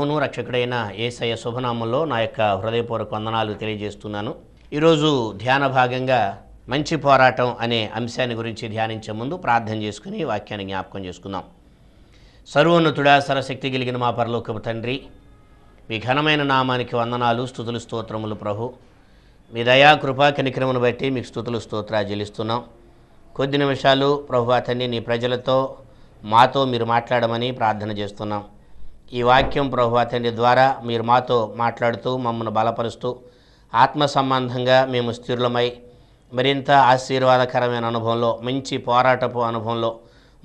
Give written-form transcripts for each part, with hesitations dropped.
ప్రభువును రక్షకుడైన యేసయ్య శుభనామంలో నా యొక్క హృదయపూర్వక వందనాలు తెలియజేస్తున్నాను. ఈరోజు ధ్యాన భాగంగా మంచి పోరాటం అనే అంశాన్ని గురించి ధ్యానించే ముందు ప్రార్థన చేసుకుని వాక్యాన్ని జ్ఞాపకం చేసుకుందాం. సర్వోన్నతుడా, సర్వశక్తి కలిగిన మా పరలోకపు తండ్రి, మీ ఘనమైన నామానికి వందనాలు, స్తుతులు, స్తోత్రములు. ప్రభు, మీ దయా కృపా కనికరమును బట్టి మీకు స్తుతులు స్తోత్రాలు చెల్లిస్తున్నాం. కొద్ది నిమిషాలు ప్రభు తండ్రి నీ ప్రజలతో మాతో మీరు మాట్లాడమని ప్రార్థన చేస్తున్నాం. ఈ వాక్యం ప్రభు తండ్రి ద్వారా మీరు మాతో మాట్లాడుతూ మమ్మల్ని బలపరుస్తూ ఆత్మ సంబంధంగా మేము స్థిరులమై మరింత ఆశీర్వాదకరమైన అనుభవంలో, మంచి పోరాటపు అనుభవంలో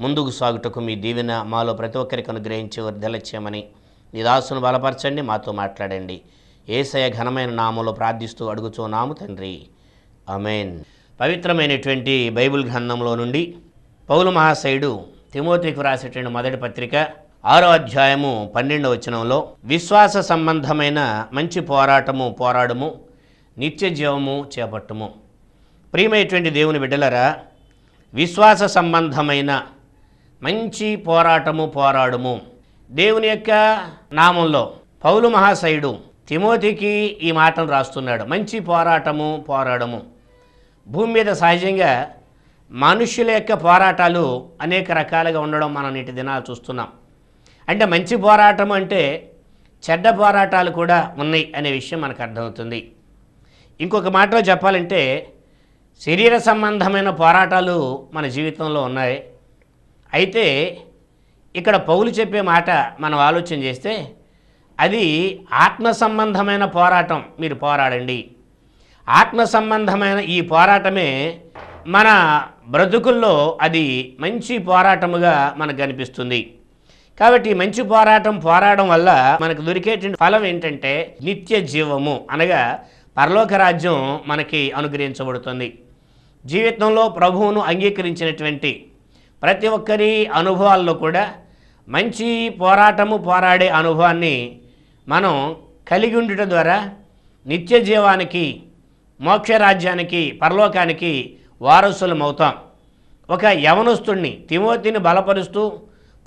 ముందుకు సాగుటకు మీ దీవెన మాలో ప్రతి ఒక్కరికి అనుగ్రహించి వర్ధలచ్చేయమని నీ దాసును బలపరచండి, మాతో మాట్లాడండి. యేసయ్య ఘనమైన నామంలో ప్రార్థిస్తూ అడుగుచున్నాము తండ్రి, ఆమేన్. పవిత్రమైనటువంటి బైబిల్ గ్రంథంలో నుండి పౌలు మహాశయుడు తిమోతికి రాసేటువంటి మొదటి పత్రిక 6వ అధ్యాయము 12వ వచనంలో విశ్వాస సంబంధమైన మంచి పోరాటము పోరాడము, నిత్య జీవము చేపట్టుము. ప్రియమైనటువంటి దేవుని బిడ్డలరా, విశ్వాస సంబంధమైన మంచి పోరాటము పోరాడము. దేవుని యొక్క నామంలో పౌలు మహాశయుడు తిమోతికి ఈ మాటను రాస్తున్నాడు. మంచి పోరాటము పోరాడము. భూమి మీద సహజంగా మనుషుల యొక్క పోరాటాలు అనేక రకాలుగా ఉండడం మనం నేటి దినాలు చూస్తున్నాం. అంటే మంచి పోరాటం అంటే చెడ్డ పోరాటాలు కూడా ఉన్నాయి అనే విషయం మనకు అర్థమవుతుంది. ఇంకొక మాటలో చెప్పాలంటే శరీర సంబంధమైన పోరాటాలు మన జీవితంలో ఉన్నాయి. అయితే ఇక్కడ పౌలు చెప్పే మాట మనం ఆలోచన చేస్తే అది ఆత్మ సంబంధమైన పోరాటం. మీరు పోరాడండి. ఆత్మ సంబంధమైన ఈ పోరాటమే మన బ్రతుకుల్లో అది మంచి పోరాటముగా మనకు కనిపిస్తుంది. కాబట్టి మంచి పోరాటం పోరాడడం వల్ల మనకు దొరికేటువంటి ఫలం ఏంటంటే నిత్య జీవము, అనగా పరలోక రాజ్యం మనకి అనుగ్రహించబడుతుంది. జీవితంలో ప్రభువును అంగీకరించినటువంటి ప్రతి ఒక్కరి అనుభవాల్లో కూడా మంచి పోరాటము పోరాడే అనుభవాన్ని మనం కలిగి ఉండటం ద్వారా నిత్య జీవానికి, మోక్షరాజ్యానికి, పరలోకానికి వారసులం అవుతాం. ఒక యవనస్తుడిని తిమోతిని బలపరుస్తూ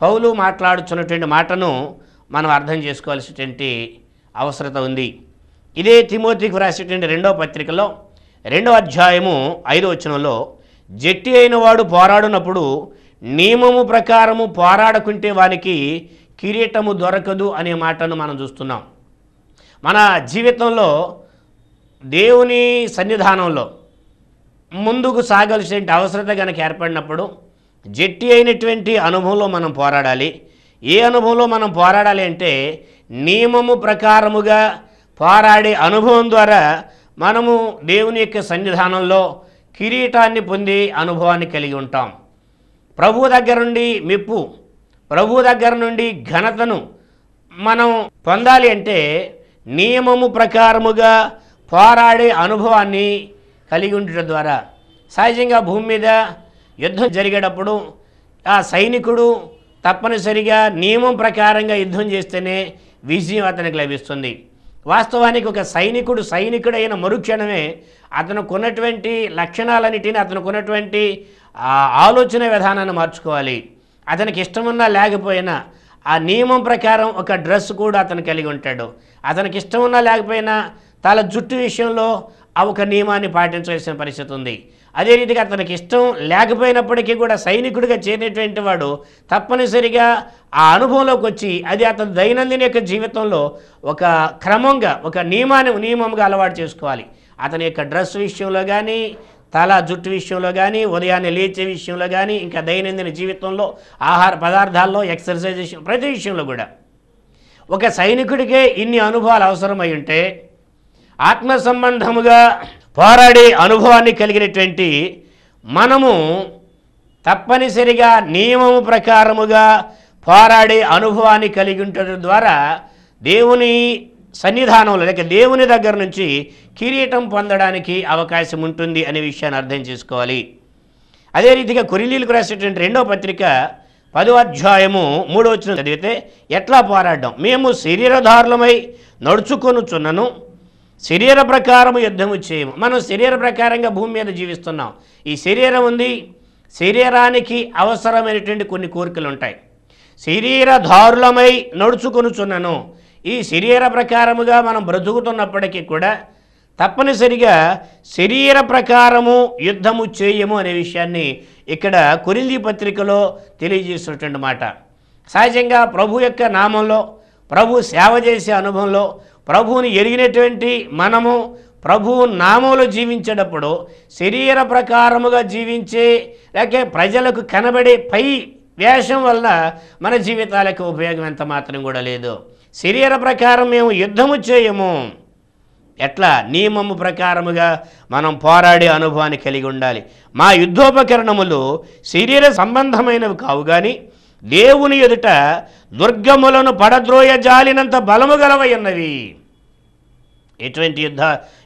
పౌలు మాట్లాడుతున్నటువంటి మాటను మనం అర్థం చేసుకోవాల్సినటువంటి అవసరత ఉంది. ఇదే తిమోతికి రాసేటువంటి 2వ పత్రికలో 2వ అధ్యాయము 5వ వచనంలో జట్టి అయిన వాడు పోరాడునప్పుడు నియమము ప్రకారము పోరాడకుంటే వానికి కిరీటము దొరకదు అనే మాటను మనం చూస్తున్నాం. మన జీవితంలో దేవుని సన్నిధానంలో ముందుకు సాగాల్సిన అవసరత కనుక ఏర్పడినప్పుడు జట్టి అయినటువంటి అనుభవంలో మనం పోరాడాలి. ఏ అనుభవంలో మనం పోరాడాలి అంటే నియమము ప్రకారముగా పోరాడే అనుభవం ద్వారా మనము దేవుని యొక్క సన్నిధానంలో కిరీటాన్ని పొందే అనుభవాన్ని కలిగి ఉంటాం. ప్రభువు దగ్గర నుండి మెప్పు, ప్రభువు దగ్గర నుండి ఘనతను మనం పొందాలి అంటే నియమము ప్రకారముగా పోరాడే అనుభవాన్ని కలిగి ఉండటం ద్వారా. సహజంగా భూమి మీద యుద్ధం జరిగేటప్పుడు ఆ సైనికుడు తప్పనిసరిగా నియమం ప్రకారంగా యుద్ధం చేస్తేనే విజయం అతనికి లభిస్తుంది. వాస్తవానికి ఒక సైనికుడైన మరుక్షణమే అతనికి ఉన్నటువంటి లక్షణాలన్నిటిని, అతనికి ఉన్నటువంటి ఆలోచన విధానాన్ని మార్చుకోవాలి. అతనికి ఇష్టమున్నా లేకపోయినా ఆ నియమం ప్రకారం ఒక డ్రెస్ కూడా అతను కలిగి ఉంటాడు. అతనికి ఇష్టమున్నా లేకపోయినా తల జుట్టు విషయంలో ఆ ఒక నియమాన్ని పాటించవలసిన పరిస్థితి ఉంది. అదే రీతిగా అతనికి ఇష్టం లేకపోయినప్పటికీ కూడా సైనికుడిగా చేరినటువంటి వాడు తప్పనిసరిగా ఆ అనుభవంలోకి వచ్చి అది అతని దైనందిన యొక్క జీవితంలో ఒక క్రమంగా, ఒక నియమంగా అలవాటు చేసుకోవాలి. అతని యొక్క డ్రెస్ విషయంలో కానీ, తల జుట్టు విషయంలో కానీ, ఉదయాన్నే లేచే విషయంలో కానీ, ఇంకా దైనందిన జీవితంలో ఆహార పదార్థాల్లో, ఎక్సర్సైజ్ విషయం, ప్రతి విషయంలో కూడా ఒక సైనికుడికే ఇన్ని అనుభవాలు అవసరమై ఉంటే ఆత్మ సంబంధముగా పోరాడే అనుభవాన్ని కలిగినటువంటి మనము తప్పనిసరిగా నియమము ప్రకారముగా పోరాడే అనుభవాన్ని కలిగి ఉండటం ద్వారా దేవుని సన్నిధానంలో లేక దేవుని దగ్గర నుంచి కిరీటం పొందడానికి అవకాశం ఉంటుంది అనే విషయాన్ని అర్థం చేసుకోవాలి. అదే రీతిగా కొరింథీయులకు రాసేటువంటి 2వ పత్రిక 10వ అధ్యాయము 3వ వచనం చదివితే ఎట్లా పోరాడడం? మేము శరీరధారులమై నడుచుకొనుచున్నను శరీర ప్రకారం యుద్ధము చేయము. మనం శరీర ప్రకారంగా భూమి మీద జీవిస్తున్నాం. ఈ శరీరం ఉంది, శరీరానికి అవసరమైనటువంటి కొన్ని కోరికలు ఉంటాయి. శరీరధారులమై నడుచుకొనుచున్నను. ఈ శరీర ప్రకారముగా మనం బ్రతుకుతున్నప్పటికీ కూడా తప్పనిసరిగా శరీర ప్రకారము యుద్ధము చేయము అనే విషయాన్ని ఇక్కడ కొరింథీ పత్రికలో తెలియజేస్తున్నటువంటి మాట. సహజంగా ప్రభు యొక్క నామంలో, ప్రభు సేవ చేసే అనుభవంలో, ప్రభువుని ఎరిగినటువంటి మనము ప్రభువు నామంలో జీవించేటప్పుడు శరీర ప్రకారముగా జీవించే లేక ప్రజలకు కనబడే పై వేషం వల్ల మన జీవితాలకు ఉపయోగం ఎంత మాత్రం కూడా లేదు. శరీర ప్రకారం మేము యుద్ధము చేయము. ఎట్లా? నియమము ప్రకారముగా మనం పోరాడే అనుభవాన్ని కలిగి ఉండాలి. మా యుద్ధోపకరణములు శరీర సంబంధమైనవి కావు కానీ దేవుని ఎదుట దుర్గములను పడద్రోయ జాలినంత బలము గలవై ఉన్నవి. ఎటువంటి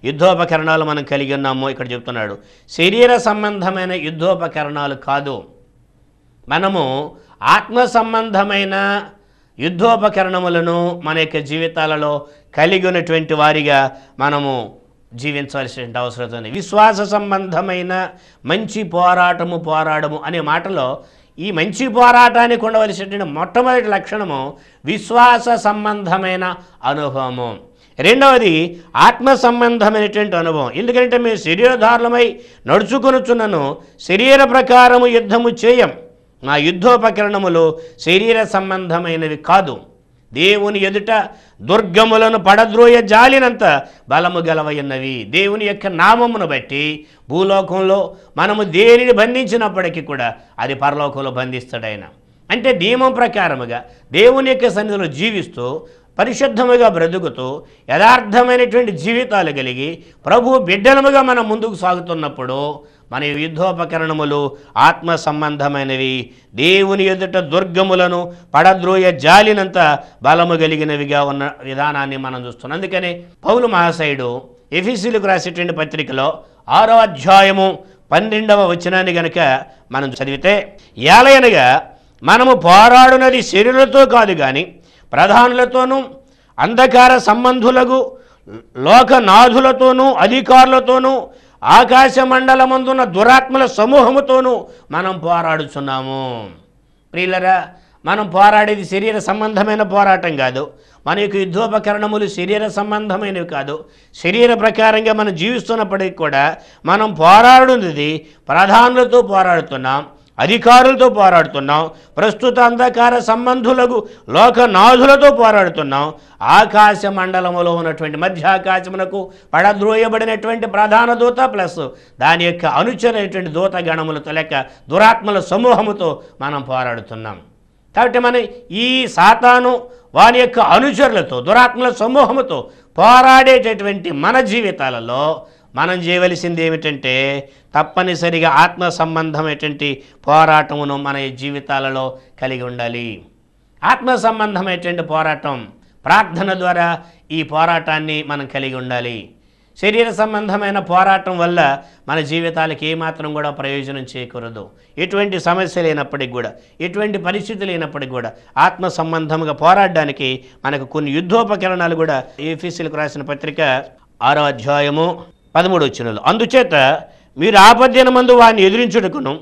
యుద్ధోపకరణాలు మనం కలిగి ఉన్నామో ఇక్కడ చెప్తున్నాడు. శరీర సంబంధమైన యుద్ధోపకరణాలు కాదు, మనము ఆత్మ సంబంధమైన యుద్ధోపకరణములను మన యొక్క జీవితాలలో కలిగి ఉన్నటువంటి వారిగా మనము జీవించవలసిన అవసరం ఉంది. విశ్వాస సంబంధమైన మంచి పోరాడము అనే మాటలో ఈ మంచి పోరాటానికి ఉండవలసినటువంటి మొట్టమొదటి లక్షణము విశ్వాస సంబంధమైన అనుభవము. రెండవది ఆత్మ సంబంధమైనటువంటి అనుభవం. ఎందుకంటే మేము శరీరధారులమై నడుచుకొనుచున్నను శరీర ప్రకారము యుద్ధము చేయం. మా యుద్ధోపకరణములు శరీర సంబంధమైనవి కాదు, దేవుని ఎదుట దుర్గములను పడద్రోయ జాలినంత బలము గలవయున్నవి. దేవుని యొక్క నామమును బట్టి భూలోకంలో మనము దేనిని బంధించినప్పటికీ కూడా అది పరలోకంలో బంధిస్తాడు ఆయన. అంటే నియమం ప్రకారముగా దేవుని యొక్క సన్నిధిలో జీవిస్తూ పరిశుద్ధముగా బ్రతుకుతూ యథార్థమైనటువంటి జీవితాలు కలిగి ప్రభు బిడ్డలముగా మనం ముందుకు సాగుతున్నప్పుడు మన యుద్ధోపకరణములు ఆత్మ సంబంధమైనవి, దేవుని ఎదుట దుర్గములను పడద్రోయ జాలినంత బలము కలిగినవిగా ఉన్న విధానాన్ని మనం చూస్తున్నాం. అందుకనే పౌలు మహాశయుడు ఎఫెసీయులకు రాసేటువంటి పత్రికలో 6వ అధ్యాయము 12వ వచనాన్ని గనుక మనం చదివితే, ఏలయనగా మనము పోరాడునది శరీరులతో కాదు కానీ ప్రధానులతోనూ అంధకార సంబంధులకు లోకనాథులతోనూ అధికారులతోనూ ఆకాశ మండలమందున్న దురాత్మల సమూహముతోనూ మనం పోరాడుచున్నాము. ప్రియులరా, మనం పోరాడేది శరీర సంబంధమైన పోరాటం కాదు. మన యొక్క యుద్ధోపకరణములు శరీర సంబంధమైనవి కాదు. శరీర ప్రకారంగా మనం జీవిస్తున్నప్పటికీ కూడా మనం పోరాడున్నది ప్రధానులతో పోరాడుతున్నాం, అధికారులతో పోరాడుతున్నాం, ప్రస్తుత అంధకార సంబంధులకు లోకనాథులతో పోరాడుతున్నాం. ఆకాశ మండలములో ఉన్నటువంటి మధ్యాకాశమునకు పడద్రోయబడినటువంటి ప్రధాన దూత ప్లస్ దాని యొక్క అనుచరైనటువంటి దూత గణములతో లేక దురాత్మల సమూహముతో మనం పోరాడుతున్నాం. కాబట్టి మనం ఈ సాతాను వాని యొక్క అనుచరులతో దురాత్మల సమూహముతో పోరాడేటటువంటి మన జీవితాలలో మనం చేయవలసింది ఏమిటంటే తప్పనిసరిగా ఆత్మ సంబంధమైనటువంటి పోరాటమును మన జీవితాలలో కలిగి ఉండాలి. ఆత్మ సంబంధమైనటువంటి పోరాటం ప్రార్థన ద్వారా ఈ పోరాటాన్ని మనం కలిగి ఉండాలి. శరీర సంబంధమైన పోరాటం వల్ల మన జీవితాలకు ఏమాత్రం కూడా ప్రయోజనం చేకూరదు. ఎటువంటి సమస్య లేనప్పటికి కూడా, ఎటువంటి పరిస్థితులు లేనప్పటికి కూడా ఆత్మ సంబంధంగా పోరాడడానికి మనకు కొన్ని యుద్ధోపకరణాలు కూడా ఎఫెసీయులకు రాసిన పత్రిక 6వ అధ్యాయము 13వ వచనంలో, అందుచేత మీరు ఆపద్దినమందు వారిని ఎదిరించుటకును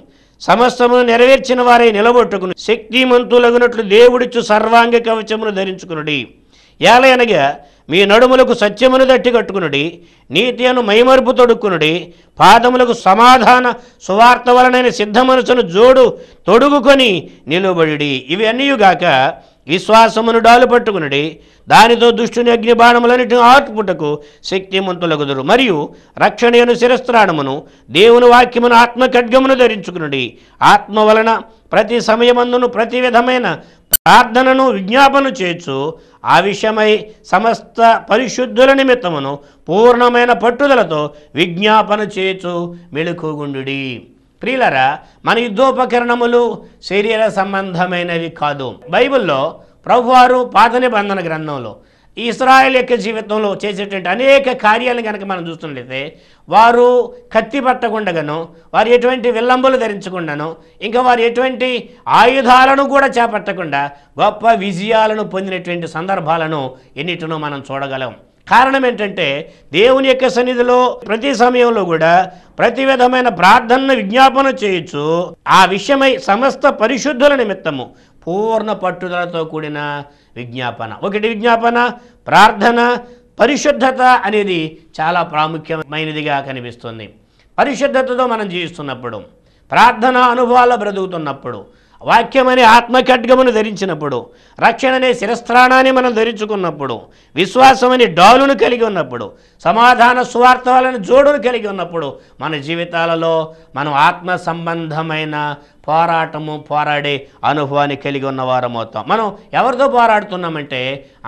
సమస్తమును నెరవేర్చిన వారై నిలబొట్టుకును శక్తిమంతులగునట్లు దేవుడిచ్చు సర్వాంగ కవచమును ధరించుకునుడి. ఏలయనగా మీ నడుములకు సత్యమును దట్టి కట్టుకునుడి, నీతి అను మైమరుపు తొడుక్కునుడి, పాదములకు సమాధాన సువార్త వలనైన సిద్ధ మనసును తొడుగుకొని నిలువబడి. ఇవి అన్నీయుగాక విశ్వాసమును డాలు పట్టుకునుడి, దానితో దుష్టుని అగ్నిబాణములన్నిటిని ఆర్పుటకు శక్తిమంతులగుదురు. మరియు రక్షణయను శిరస్త్రాణమును దేవుని వాక్యమును ఆత్మ ఖడ్గమును ధరించుకునుడి. ఆత్మ వలన ప్రతి సమయమందును ప్రతి విధమైన ప్రార్థనను విజ్ఞాపన చేయొచ్చు. ఆ విషయమై సమస్త పరిశుద్ధుల నిమిత్తమును పూర్ణమైన పట్టుదలతో విజ్ఞాపన చేయొచ్చు మెళుకుగుండుడి. ప్రియులరా, మన యుద్ధోపకరణములు శరీర సంబంధమైనవి కాదు. బైబిల్లో ప్రభువారు పాత నిబంధన గ్రంథంలో ఇశ్రాయేలు యొక్క జీవితంలో చేసేటువంటి అనేక కార్యాలను కనుక మనం చూస్తున్నట్లయితే వారు కత్తి పట్టకుండాను, వారు ఎటువంటి విల్లంబులు ధరించకుండాను, ఇంకా వారు ఎటువంటి ఆయుధాలను కూడా చేపట్టకుండా గొప్ప విజయాలను పొందినటువంటి సందర్భాలను ఎన్నిటినో మనం చూడగలం. కారణం ఏంటంటే దేవుని యొక్క సన్నిధిలో ప్రతి సమయంలో కూడా ప్రతి విధమైన ప్రార్థనను విజ్ఞాపన చేయొచ్చు. ఆ విషయమై సమస్త పరిశుద్ధుల నిమిత్తము పూర్ణ పట్టుదలతో కూడిన విజ్ఞాపన. ఒకటి విజ్ఞాపన, ప్రార్థన, పరిశుద్ధత అనేది చాలా ప్రాముఖ్యమైనదిగా కనిపిస్తుంది. పరిశుద్ధతతో మనం జీవిస్తున్నప్పుడు, ప్రార్థన అనుభవాల్లో బ్రతుకుతున్నప్పుడు, వాక్యమనే ఆత్మఖడ్గమును ధరించినప్పుడు, రక్షణనే శిరస్త్రాణాన్ని మనం ధరించుకున్నప్పుడు, విశ్వాసమని డాలును కలిగి ఉన్నప్పుడు, సమాధాన సువార్తలను జోడును కలిగి ఉన్నప్పుడు మన జీవితాలలో మనం ఆత్మ సంబంధమైన పోరాడే అనుభవాన్ని కలిగి ఉన్నవారం అవుతాం. మనం ఎవరితో పోరాడుతున్నామంటే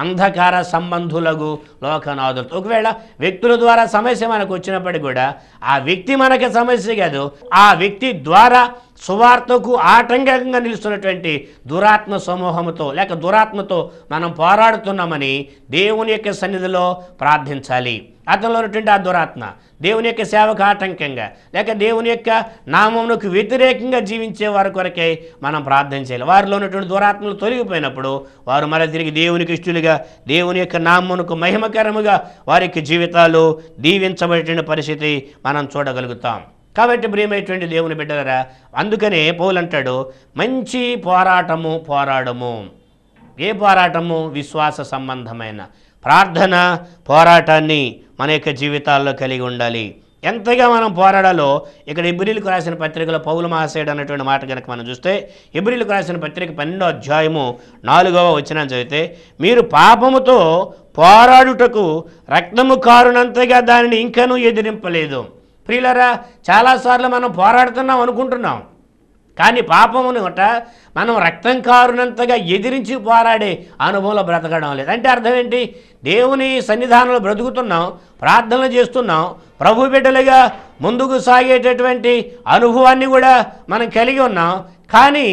అంధకార సంబంధులకు, లోకనాథులతో. ఒకవేళ వ్యక్తుల ద్వారా సమస్య మనకు వచ్చినప్పటికీ కూడా ఆ వ్యక్తి మనకి సమస్య కాదు, ఆ వ్యక్తి ద్వారా సువార్తకు ఆటంకంగా నిలుస్తున్నటువంటి దురాత్మ సమూహముతో లేక దురాత్మతో మనం పోరాడుతున్నామని దేవుని యొక్క సన్నిధిలో ప్రార్థించాలి. అతనిలో ఉన్నటువంటి ఆ దురాత్మ దేవుని యొక్క సేవకు ఆటంకంగా లేక దేవుని యొక్క నామమునకు వ్యతిరేకంగా జీవించే వారి కొరకే మనం ప్రార్థన చేయాలి. వారిలో ఉన్నటువంటి దురాత్మలు తొలగిపోయినప్పుడు వారు మరల తిరిగి దేవునికి ఇష్టలుగా, దేవుని యొక్క నామమునకు మహిమకరముగా వారి యొక్క జీవితాలు దీవించబడేటువంటి పరిస్థితి మనం చూడగలుగుతాం. కాబట్టి ప్రియమైనటువంటి దేవుని బిడ్డలారా, అందుకనే పౌలు అంటాడు, మంచి పోరాటము పోరాడము. ఏ పోరాటము? విశ్వాస సంబంధమైన ప్రార్థన పోరాటాన్ని మన యొక్క జీవితాల్లో కలిగి ఉండాలి. ఎంతగా మనం పోరాడాలో ఇక్కడ హెబ్రీయులకు రాసిన పత్రికలో పౌలు మహాశయుడు అన్నటువంటి మాట కనుక మనం చూస్తే, హెబ్రీయులకు రాసిన పత్రిక 12వ అధ్యాయము 4వ వచనం చదివితే, మీరు పాపముతో పోరాడుటకు రక్తము కారునంతగా దానిని ఇంకనూ ఎదిరింపలేదు. ప్రియులారా, చాలాసార్లు మనం పోరాడుతున్నాం అనుకుంటున్నాం, కానీ పాపమును మనం రక్తం కారునంతగా ఎదిరించి పోరాడే అనుభవంలో బ్రతకడం లేదు. అంటే అర్థం ఏంటి? దేవుని సన్నిధానంలో బ్రతుకుతున్నాం, ప్రార్థనలు చేస్తున్నాం, ప్రభు బిడ్డలుగా ముందుకు సాగేటటువంటి అనుభవాన్ని కూడా మనం కలిగి ఉన్నాం, కానీ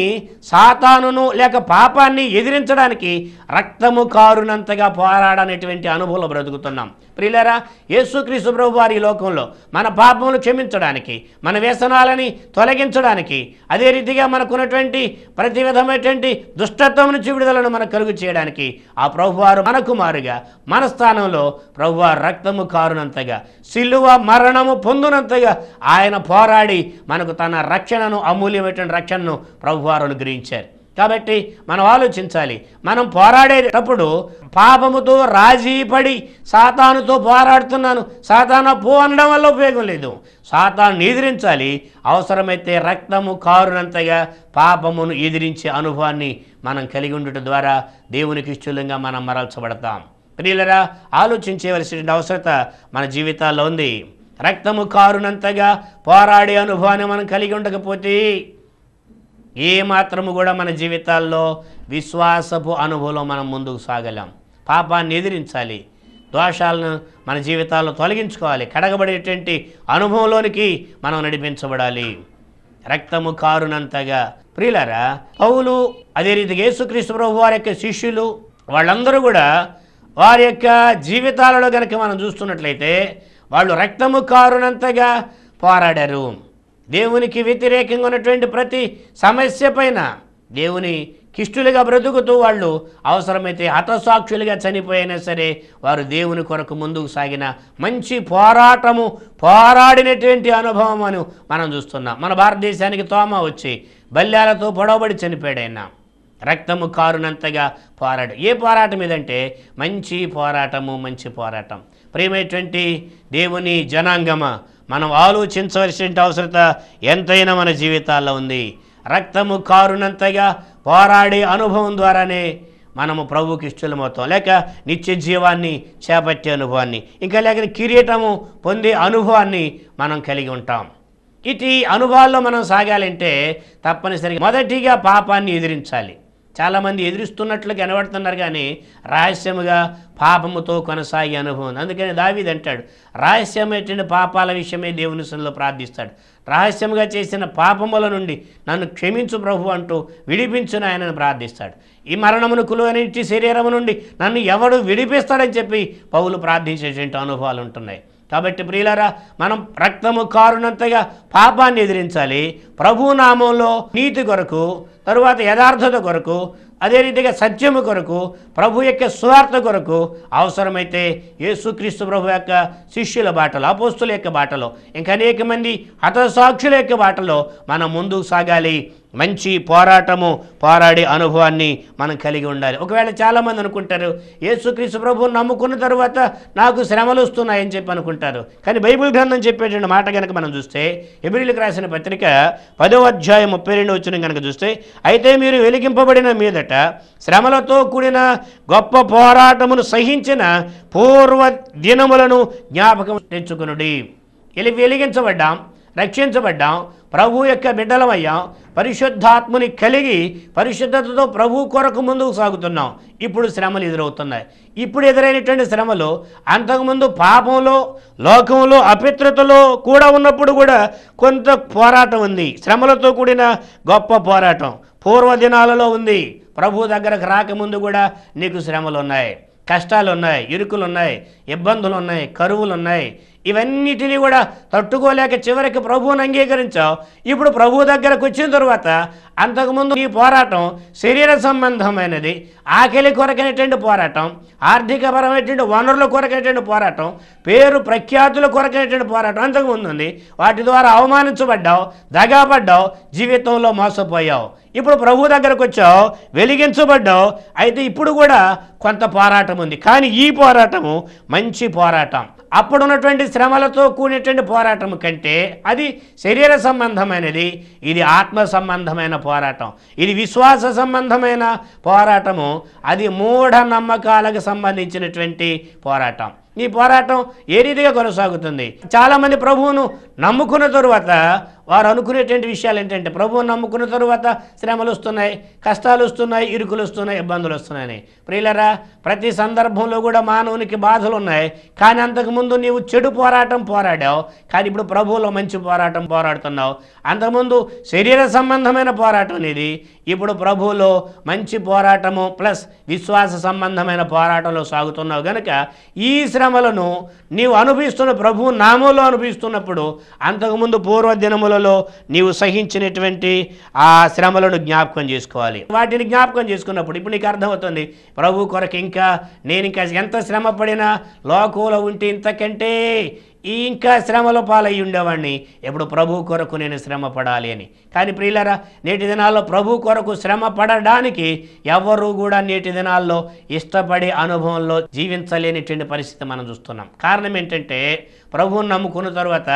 సాతానును లేక పాపాన్ని ఎదిరించడానికి రక్తము కారునంతగా పోరాడనేటువంటి అనుభవంలో బ్రతుకుతున్నాం. ప్రియులారా, యేసుక్రీస్తు ప్రభు వారి లోకంలో మన పాపములు క్షమించడానికి, మన వ్యసనాలని తొలగించడానికి, అదే రీతిగా మనకున్నటువంటి ప్రతి విధమైనటువంటి దుష్టత్వం నుంచి విడుదలను మనకు కలుగు చేయడానికి ఆ ప్రభువారు మనకు మారుగా మన స్థానంలో ప్రభువారు రక్తము కారునంతగా, సిలువ మరణము పొందునంతగా ఆయన పోరాడి మనకు తన రక్షణను, అమూల్యమైనటువంటి రక్షణను ప్రభువారు అనుగ్రహించారు. కాబట్టి మనం ఆలోచించాలి, మనం పోరాడేటప్పుడు పాపముతో రాజీపడి సాతానుతో పోరాడుతున్నాను, సాతాను పో అనడం వల్ల ఉపయోగం లేదు. సాతాను ఎదిరించాలి, అవసరమైతే రక్తము కారునంతగా పాపమును ఎదిరించే అనుభవాన్ని మనం కలిగి ఉండటం ద్వారా దేవునికి ఇష్టంగా మనం మరల్చబడతాం. ప్రియులరా, ఆలోచించవలసిన అవసరత మన జీవితాల్లో ఉంది. రక్తము కారునంతగా పోరాడే అనుభవాన్ని మనం కలిగి ఉండకపోతే ఏ మాత్రము కూడా మన జీవితాల్లో విశ్వాసపు అనుభవంలో మనం ముందుకు సాగలేం. పాపాన్ని ఎదిరించాలి, దోషాలను మన జీవితాల్లో తొలగించుకోవాలి, కడగబడేటువంటి అనుభవంలోనికి మనం నడిపించబడాలి. రక్తము కారునంతగా. ప్రియులారా, పౌలు అదే రీతిగా యేసుక్రీస్తు ప్రభు వారి యొక్క శిష్యులు వాళ్ళందరూ కూడా వారి యొక్క జీవితాలలో కనుక మనం చూస్తున్నట్లయితే వాళ్ళు రక్తము కారునంతగా పోరాడారు. దేవునికి వ్యతిరేకంగా ఉన్నటువంటి ప్రతి సమస్య పైన దేవుని కిష్టులుగా బ్రతుకుతూ వాళ్ళు అవసరమైతే హతసాక్షులుగా చనిపోయినా సరే వారు దేవుని కొరకు ముందుకు సాగిన మంచి పోరాడినటువంటి అనుభవం అని మనం చూస్తున్నాం. మన భారతదేశానికి తోమ వచ్చి బల్యాలతో పొడవబడి చనిపోయాడు ఆయన. రక్తము కారునంతగా పోరాడు. ఏ పోరాటం ఇదంటే మంచి పోరాటం. ప్రియమైనటువంటి దేవుని జనాంగమ, మనం ఆలోచించవలసిన అవసరత ఎంతైనా మన జీవితాల్లో ఉంది. రక్తము కారునంతగా పోరాడే అనుభవం ద్వారానే మనము ప్రభుకి ఇష్టలమవుతాం, లేక నిత్య జీవాన్ని చేపట్టే అనుభవాన్ని, ఇంకా లేక కిరీటము పొందే అనుభవాన్ని మనం కలిగి ఉంటాం. ఇటు అనుభవాల్లో మనం సాగాలంటే తప్పనిసరిగా మొదటిగా పాపాన్ని ఎదిరించాలి. చాలామంది ఎదురిస్తున్నట్లు కనబడుతున్నారు, కానీ రహస్యముగా పాపముతో కొనసాగే అనుభవం. అందుకని దావీదు అంటాడు, రహస్యమైనటువంటి పాపాల విషయమే దేవుని సన్నిధిలో ప్రార్థిస్తాడు. రహస్యముగా చేసిన పాపముల నుండి నన్ను క్షమించు ప్రభు అంటూ విడిపించును ఆయనను ప్రార్థిస్తాడు. ఈ మరణమునకు లోనైన శరీరము నుండి నన్ను ఎవడు విడిపిస్తాడని చెప్పి పౌలు ప్రార్థించేటువంటి అనుభవాలు ఉంటున్నాయి. కాబట్టి ప్రియులారా, మనం రక్తము కారునంతగా పాపాన్ని ఎదిరించాలి. ప్రభు నామంలో నీతి కొరకు, తరువాత యథార్థత కొరకు, అదే రీతిగా సత్యము కొరకు, ప్రభు యొక్క సువార్త కొరకు, అవసరమైతే యేసుక్రీస్తు ప్రభు యొక్క శిష్యుల బాటలో, అపోస్తుల యొక్క బాటలో, ఇంకా అనేక మంది హతసాక్షుల యొక్క బాటలో మనం ముందుకు సాగాలి. మంచి పోరాడే అనుభవాన్ని మనం కలిగి ఉండాలి. ఒకవేళ చాలామంది అనుకుంటారు యేసుక్రీస్తు ప్రభువుని నమ్ముకున్న తర్వాత నాకు శ్రమలు వస్తున్నాయని చెప్పి అనుకుంటారు. కానీ బైబిల్ గ్రంథం చెప్పేటువంటి మాట కనుక మనం చూస్తే హెబ్రీయులకు రాసిన పత్రిక 10వ అధ్యాయం 32వ వచనం కనుక చూస్తే, అయితే మీరు వెలిగింపబడిన మీదట శ్రమలతో కూడిన గొప్ప పోరాటమును సహించిన పూర్వ దినములను జ్ఞాపకం తెచ్చుకొనుడి. వెలిగించబడ్డాం, రక్షించబడ్డాం, ప్రభు యొక్క బిడ్డలమయ్యాం, పరిశుద్ధాత్మని కలిగి పరిశుద్ధతతో ప్రభు కొరకు ముందుకు సాగుతున్నాం. ఇప్పుడు శ్రమలు ఎదురవుతున్నాయి. ఇప్పుడు ఎదురైనటువంటి శ్రమలు అంతకుముందు పాపంలో, లోకంలో, అపిత్రతలో కూడా ఉన్నప్పుడు కూడా కొంత పోరాటం ఉంది. శ్రమలతో కూడిన గొప్ప పోరాటం పూర్వదినాలలో ఉంది. ప్రభు దగ్గరకు రాకముందు కూడా నీకు శ్రమలు ఉన్నాయి, కష్టాలు ఉన్నాయి, ఇరుకులు ఉన్నాయి, ఇబ్బందులు ఉన్నాయి, కరువులు ఉన్నాయి. ఇవన్నిటినీ కూడా తట్టుకోలేక చివరికి ప్రభువుని అంగీకరించావు. ఇప్పుడు ప్రభు దగ్గరకు వచ్చిన తర్వాత అంతకుముందు ఈ పోరాటం శరీర సంబంధమైనది, ఆకలి కొరకైనటువంటి పోరాటం, ఆర్థికపరమైనటువంటి వనరుల కొరకైనటువంటి పోరాటం, పేరు ప్రఖ్యాతుల కొరకైనటువంటి పోరాటం అంతకుముందు ఉంది. వాటి ద్వారా అవమానించబడ్డావు, దగాపడ్డావు, జీవితంలో మోసపోయావు. ఇప్పుడు ప్రభు దగ్గరకు వచ్చావు, వెలిగించబడ్డావు. అయితే ఇప్పుడు కూడా కొంత పోరాటం ఉంది. కానీ ఈ పోరాటము మంచి పోరాటం. అప్పుడున్నటువంటి శ్రమలతో కూడినటువంటి పోరాటం కంటే అది శరీర సంబంధమైనది, ఇది ఆత్మ సంబంధమైన పోరాటం, ఇది విశ్వాస సంబంధమైన పోరాటము, అది మూఢ నమ్మకాలకు సంబంధించినటువంటి పోరాటం. ఈ పోరాటం ఏ రీతిగా కొనసాగుతుంది? చాలామంది ప్రభువును నమ్ముకున్న తరువాత వారు అనుకునేటువంటి విషయాలు ఏంటంటే, ప్రభువును నమ్ముకున్న తరువాత శ్రమలు వస్తున్నాయి, కష్టాలు వస్తున్నాయి, ఇరుకులు వస్తున్నాయి, ఇబ్బందులు వస్తున్నాయని. ప్రియులరా, ప్రతి సందర్భంలో కూడా మానవునికి బాధలు ఉన్నాయి. కానీ అంతకుముందు నీవు చెడు పోరాటం పోరాడావు, కానీ ఇప్పుడు ప్రభువులో మంచి పోరాటం పోరాడుతున్నావు. అంతకుముందు శరీర సంబంధమైన పోరాటం అనేది, ఇప్పుడు ప్రభువులో మంచి పోరాటము ప్లస్ విశ్వాస సంబంధమైన పోరాటంలో సాగుతున్నావు. కనుక ఈ శ్రమలను నీవు అనుభవిస్తున్న ప్రభు నామంలో అనుభవిస్తున్నప్పుడు అంతకుముందు పూర్వదినములలో నీవు సహించినటువంటి ఆ శ్రమలను జ్ఞాపకం చేసుకోవాలి. వాటిని జ్ఞాపకం చేసుకున్నప్పుడు ఇప్పుడు నీకు అర్థమవుతుంది, ప్రభు కొరకు నేను ఇంకా ఎంత శ్రమ పడినా లోకంలో ఉంటే ఇంతకంటే ఇంకా శ్రమల పాలయ్యి ఉండేవాడిని, ఎప్పుడు ప్రభు కొరకు నేను శ్రమ పడాలి అని. కానీ ప్రియులరా, నేటి దినాల్లో ప్రభు కొరకు శ్రమ పడడానికి ఎవరు కూడా నేటి దినాల్లో ఇష్టపడే అనుభవంలో జీవించలేనిటువంటి పరిస్థితి మనం చూస్తున్నాం. కారణం ఏంటంటే, ప్రభువుని నమ్ముకున్న తర్వాత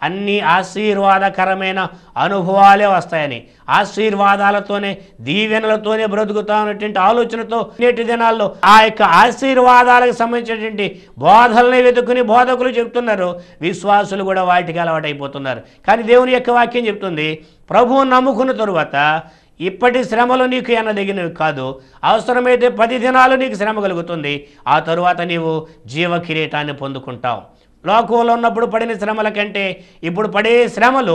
అన్ని ఆశీర్వాదకరమైన అనుభవాలే వస్తాయని, ఆశీర్వాదాలతోనే దీవెనలతోనే బ్రతుకుతామనేటువంటి ఆలోచనతో నేటి దినాల్లో ఆ యొక్క ఆశీర్వాదాలకు సంబంధించినటువంటి బోధనల్ని వెతుకుని బోధకులు చెప్తున్నారు, విశ్వాసులు కూడా వాటికి అలవాటైపోతున్నారు. కానీ దేవుని యొక్క వాక్యం చెప్తుంది, ప్రభువుని నమ్ముకున్న తరువాత ఇప్పటి శ్రమలు నీకు ఎన్నదగినవి కాదు, అవసరమైతే 10 దినాలు నీకు శ్రమ కలుగుతుంది, ఆ తరువాత నీవు జీవ కిరీటాన్ని పొందుకుంటావు. లోకంలో ఉన్నప్పుడు పడిన శ్రమల కంటే ఇప్పుడు పడే శ్రమలు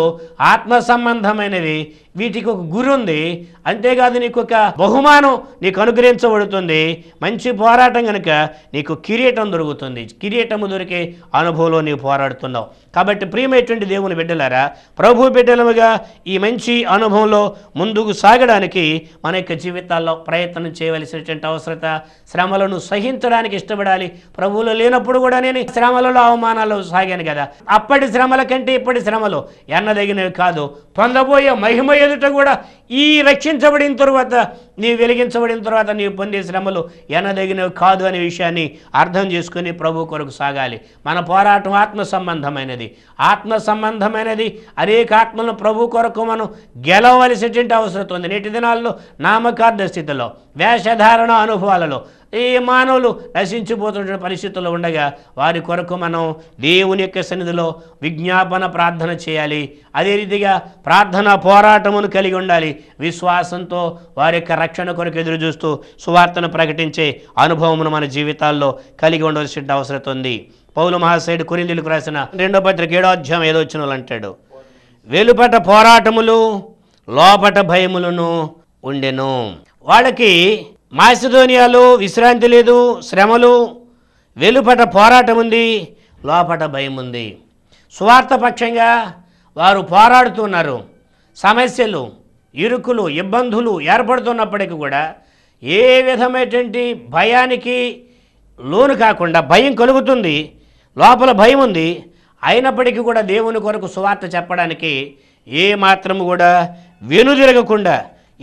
ఆత్మ సంబంధమైనవి. వీటికి ఒక గురి ఉంది, అంతేకాదు నీకు ఒక బహుమానం నీకు అనుగ్రహించబడుతుంది. మంచి పోరాటం కనుక నీకు కిరీటం దొరుకుతుంది. కిరీటము దొరికే అనుభవంలో నీవు పోరాడుతున్నావు. కాబట్టి ప్రియమైనటువంటి దేవుని బిడ్డలారా, ప్రభు బిడ్డలముగా ఈ మంచి అనుభవంలో ముందుకు సాగడానికి మన యొక్క జీవితాల్లో ప్రయత్నం చేయవలసినటువంటి అవసరత, శ్రమలను సహించడానికి ఇష్టపడాలి. ప్రభువులో లేనప్పుడు కూడా నేను శ్రమలలో అవమానాలు సాగాను కదా, అప్పటి శ్రమల కంటే ఇప్పటి శ్రమలు ఎన్నదగినవి కాదు. పొందబోయే మహిమ ఎదుట కూడా ఈ రక్షించబడిన తరువాత, నీవు వెలిగించబడిన తర్వాత నీవు పొందే శ్రమలు ఎన్నదగినవి కాదు అనే విషయాన్ని అర్థం చేసుకుని ప్రభు కొరకు సాగాలి. మన పోరాటం ఆత్మ సంబంధమైనది. ఆత్మ సంబంధమైనది అనేక ఆత్మలను ప్రభు కొరకు మనం గెలవలసినటువంటి అవసరం ఉంది. నేటి దినాల్లో నామకార్థ స్థితిలో, వేషధారణ అనుభవాలలో ఈ మానవులు నశించిపోతున్న పరిస్థితుల్లో ఉండగా వారి కొరకు మనం దేవుని యొక్క సన్నిధిలో విజ్ఞాపన ప్రార్థన చేయాలి. అదే రీతిగా ప్రార్థన పోరాటమును కలిగి ఉండాలి. విశ్వాసంతో వారి యొక్క రక్షణ కొరకు ఎదురు చూస్తూ సువార్తను ప్రకటించే అనుభవమును మన జీవితాల్లో కలిగి ఉండవలసిన అవసరం ఉంది. పౌలు మహాశయుడు కొరింథీయులకు రాసిన 2వ పత్రిక 7వ అధ్యాయం 5వ వచనంలో అంటాడు, వెలుపట పోరాటములు లోపట భయములను ఉండెను. వాళ్ళకి మాసిదోనియాలో విశ్రాంతి లేదు, శ్రమలు, వెలుపట పోరాటం ఉంది, లోపట భయం ఉంది. సువార్త పక్షంగా వారు పోరాడుతున్నారు. సమస్యలు, ఇరుకులు, ఇబ్బందులు ఏర్పడుతున్నప్పటికీ కూడా ఏ విధమైనటువంటి భయానికి లోను కాకుండా, భయం కలుగుతుంది, లోపల భయం ఉంది, అయినప్పటికీ కూడా దేవుని కొరకు సువార్త చెప్పడానికి ఏ మాత్రము కూడా వెనుదిరగకుండా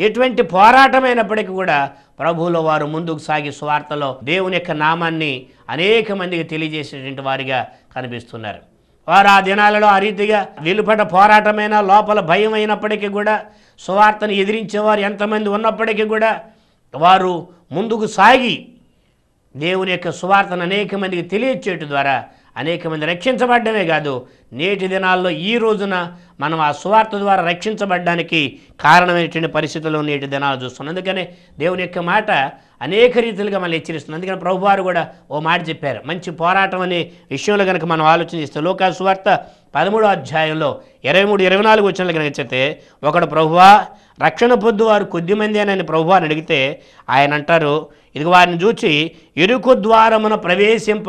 ఎటువంటి పోరాటమైనప్పటికీ కూడా ప్రభువులో వారు ముందుకు సాగి సువార్తలో దేవుని యొక్క నామాన్ని అనేక మందికి తెలియజేసేటువంటి వారిగా కనిపిస్తున్నారు. వారు ఆ దినాలలో ఆ రీతిగా వెలుపట పోరాటమైన లోపల భయం అయినప్పటికీ కూడా సువార్తను ఎదిరించేవారు ఎంతమంది ఉన్నప్పటికీ కూడా వారు ముందుకు సాగి దేవుని యొక్క సువార్తను అనేక మందికి తెలియచేయటం ద్వారా అనేక మంది రక్షించబడ్డమే కాదు, నేటి దినాల్లో ఈ రోజున మనం ఆ సువార్త ద్వారా రక్షించబడ్డానికి కారణమైనటువంటి పరిస్థితుల్లో నేటి దినాలు చూస్తున్నాం. అందుకనే దేవుని యొక్క మాట అనేక రీతిలుగా మనం హెచ్చరిస్తుంది. అందుకని ప్రభువారు కూడా ఓ మాట చెప్పారు, మంచి పోరాటం అనే విషయంలో కనుక మనం ఆలోచన చేస్తే లోకా సువార్త 13వ అధ్యాయంలో 23-24 వచనాలు కనుక చెప్తే, ఒకడు ప్రభువా రక్షణ పొందు వారు కొద్దిమంది అని ప్రభువారిని అడిగితే ఆయన అంటారు, ఇది వారిని చూచి ఇరుకు ద్వారమున ప్రవేశింప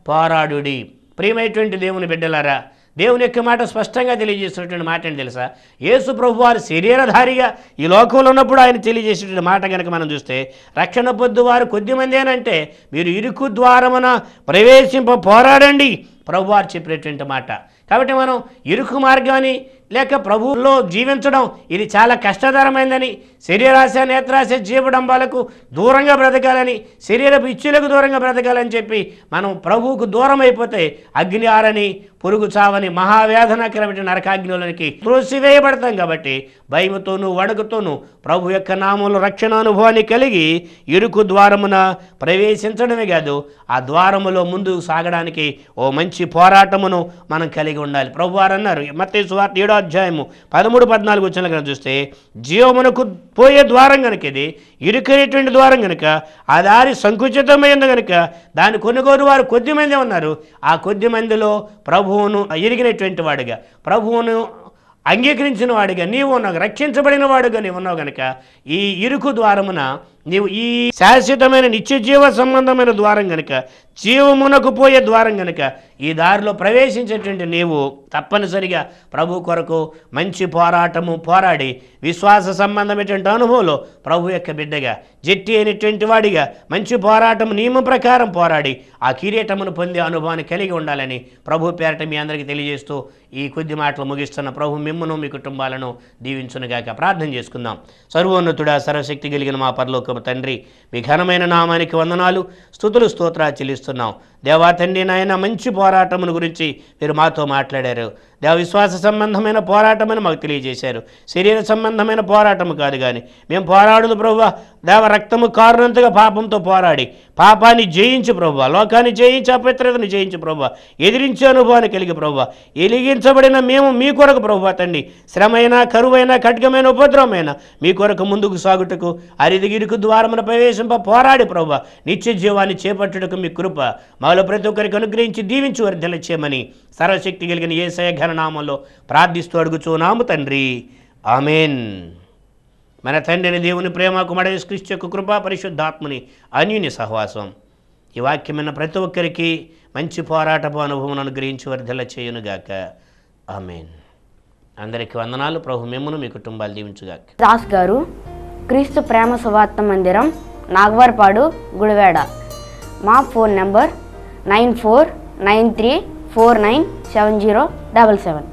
పోరాడుడి. ప్రియమైనటువంటి దేవుని బిడ్డలారా, దేవుని యొక్క మాట స్పష్టంగా తెలియజేస్తున్నటువంటి మాట ఏంటి తెలుసా? యేసు ప్రభువారు శరీరధారిగా ఈ లోకంలో ఉన్నప్పుడు ఆయన తెలియజేసేటువంటి మాట కనుక మనం చూస్తే, రక్షణ పొందు వారు కొద్దిమంది అంటే మీరు ఇరుకు ద్వారమున ప్రవేశింప పోరాడండి ప్రభువారు చెప్పినటువంటి మాట. కాబట్టి మనం ఇరుకు మార్గాన్ని లేక ప్రభువులో జీవించడం ఇది చాలా కష్టతరమైందని, శరీరాశ నేత్రాశ జీవడంబాలకు దూరంగా బ్రతకాలని, శరీరపు ఇచ్చులకు దూరంగా బ్రతకాలని చెప్పి మనం ప్రభువుకు దూరం అయిపోతే అగ్ని ఆరని పురుగు చావని మహావేదనకరమైన నరకాగ్నిలోనికి త్రోసివేయబడతాం. కాబట్టి భయముతోనూ వణుకుతోనూ ప్రభు యొక్క నామంలో రక్షణ అనుభవాన్ని కలిగి ఇరుకు ద్వారమున ప్రవేశించడమే కాదు, ఆ ద్వారములో ముందుకు సాగడానికి ఓ మంచి పోరాటమును మనం కలిగి ఉండాలి. ప్రభువారు అన్నారు మత్తయి సువార్త 7వ అధ్యాయము 13-14 వచనాలు కనుక చూస్తే, జీవమునకు పోయే ద్వారం కనుక ఇది ఇరుకైనటువంటి ద్వారం కనుక ఆ దారి సంకుచితమైంది కనుక దాన్ని కొనుగోలు వారు కొద్దిమంది ఉన్నారు. ఆ కొద్ది మందిలో ప్రభువును ఎరిగినటువంటి వాడిగా, ప్రభువును అంగీకరించిన వాడిగా నీవు ఉన్నావు, రక్షించబడిన వాడుగా నీవు ఉన్నావు కనుక ఈ ఇరుకు ద్వారమున నీవు ఈ శాశ్వతమైన నిత్య జీవ సంబంధమైన ద్వారం కనుక, జీవమునకు పోయే ద్వారం కనుక ఈ దారిలో ప్రవేశించేటువంటి నీవు తప్పనిసరిగా ప్రభు కొరకు మంచి పోరాటము పోరాడి విశ్వాస సంబంధమైనటువంటి అనుభవంలో ప్రభు యొక్క బిడ్డగా జట్టి అయినటువంటి వాడిగా మంచి పోరాటం నియమం ప్రకారం పోరాడి ఆ కిరీటమును పొందే అనుభవాన్ని కలిగి ఉండాలని ప్రభు పేరట మీ అందరికీ తెలియజేస్తూ ఈ కొద్ది మాటలు ముగిస్తున్న ప్రభు మిమ్మును మీ కుటుంబాలను దీవించునుగాక. ప్రార్థన చేసుకుందాం. సర్వోన్నతుడా సర్వశక్తి కలిగిన మా పరలోక తండ్రి, మీ ఘనమైన నామానికి వందనాలు, స్తుతులు స్తోత్రాలు చెల్లిస్తున్నాం. దేవా తండ్రి నాయన, మంచి పోరాటమును గురించి మీరు మాతో మాట్లాడారు. దేవ విశ్వాస సంబంధమైన పోరాటమని మాకు తెలియజేశారు. శరీర సంబంధమైన పోరాటము కాదు కానీ మేము పోరాడుదు ప్రభువా, దేవ రక్తము కారునంతగా పాపంతో పోరాడి పాపాన్ని జయించి ప్రభువా, లోకాన్ని జయించి అపవిత్రతను జయించి ప్రభువా, ఎదిరించే అనుభవాన్ని కలిగి ప్రభువా, ఎలిగించబడిన మేము మీ కొరకు ప్రభువా తండ్రి, శ్రమైనా కరువైనా ఖడ్గమైన ఉపద్రవమైన మీ కొరకు ముందుకు సాగుటకు అరిదిగిరికి ద్వారమున ప్రవేశింప పోరాడి ప్రభువా నిత్య జీవాన్ని చేపట్టుటకు మీ కృప మాలో ప్రతి ఒక్కరికి అనుగ్రహించి దీవించి వర్ధల చేయమని సర్వశక్తి కలిగిన యేసయ్య ఘననామంలో ప్రార్థిస్తూ అడుగుచున్నాము తండ్రి, ఆమేన్. మన తండ్రిని దేవుని ప్రేమ కుమారుడైన యేసుక్రీస్తు యొక్క కృప పరిశుద్ధాత్మని అన్యోన్య సహవాసం ఈ వాక్యమైన ప్రతి ఒక్కరికి మంచి పోరాటపు అనుభవం అనుగ్రహించి వర్ధల చేయునుగాక. ఆమేన్. అందరికీ వందనాలు. ప్రభు మిమ్మును మీ కుటుంబాలు దీవించుగాక. దాస్ గారు, క్రీస్తు ప్రేమ సువార్త మందిరం, నాగవర్పాడు, గుడివాడ. మా ఫోన్ నంబర్ 9493497077.